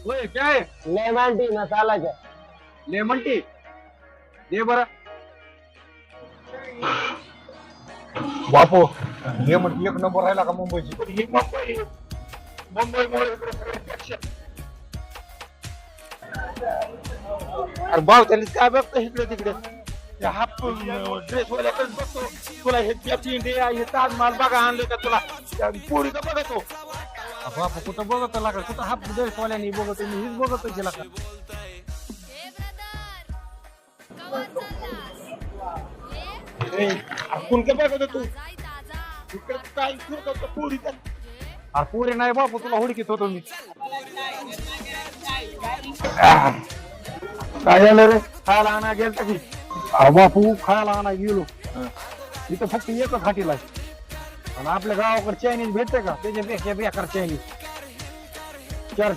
ओए क्या है? लेमन टी मसाला चाय. लेमन टी दे बरं. बापू लेमन टी एक नंबर राहिला का मुंबईची. ही मुंबई मुंबईमुळे इकडे सगळ्यापेक्षा. अरे भाऊ त्याला काय बघतो इकडे तिकडे त्या हाफ ड्रेस वाल्याकडे बघतो. तुला हे कॅप्टन इंडिया हे ताजमहाल बघा आणले का तुला पोरी का बघतो. बापू कुठं बघत लागा कुठं हाफ ड्रेस वाल्यानी बघतो मी हीच बघतो तिला का. आपण का बघतो तू इकडे काय करतो पोरी का. अरे पुरे नाही बापू तुला हुडकीत होतो मी. काय झालं रे खायला आणा गेलता की. अरे बापू खायला आणा गेलो इथं फक्त एकच हाटीला आहे. आणि आपल्या गावाकडे चायनीज भेटते का त्याच्यापेक्षा बेकार चायनीज.